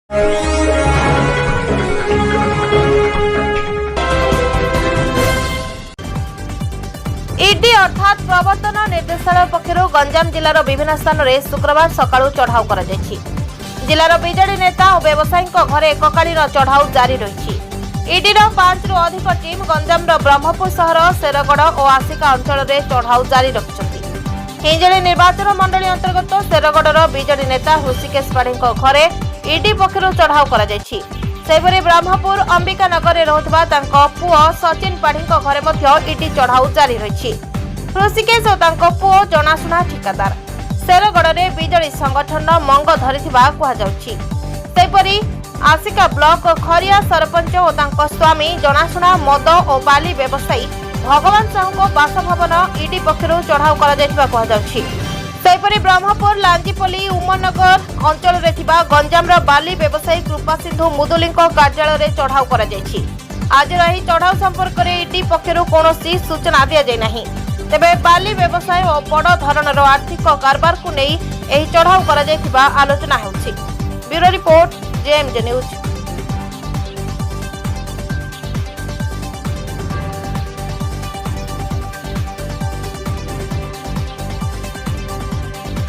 ED अर्थात प्रवर्तन निर्देशालय पक्षर गंजाम जिलार विभिन्न स्थान में शुक्रवार सकाळू चढ़ाऊ कर जिलार बीजेडी नेता और व्यवसायी घरे एककालीन चढ़ाऊ जारी रही। ईडीर 5 रु अधिक टीम गंजाम ब्रह्मपुर सहर शेरगढ़ और आसिका अंचल में चढ़ाऊ जारी रखिंट। हिंजली निर्वाचन मंडली अंतर्गत शेरगढ़ बीजेडी नेता ऋषिकेश पाढ़ी घरे ईडी पक्षर चढ़ाऊ कर ब्रह्मपुर अंबिका नगर में रोकता पुओ सचिन पाढ़ी घरे ईडी चढ़ाऊ जारी रही। ऋषिकेश और पुओ जनाशुना ठिकादार शेरगढ़ में बीजेडी संगठन मंग धरी आसिका ब्लॉक खरिया सरपंच और स्वामी जनाशुना मद और बाली व्यवसायी भगवान साहू बासभवन ईडी पक्षर चढ़ाऊ कर ब्रह्मपुर लांजीपल्ली उमनगर अंचल गंजाम बाली व्यवसायी कृपा सिंधु मुदुली कार्यालय में चढ़ाऊ कर आज चढ़ाऊ संपर्क में ईडी पक्षर कौन सूचना दि जाए तेबे बाली व्यवसाय और बड़ धरणर आर्थिक कारबार को नहीं चढ़ाऊ कर आलोचना होछि। Bureau report JMJ news.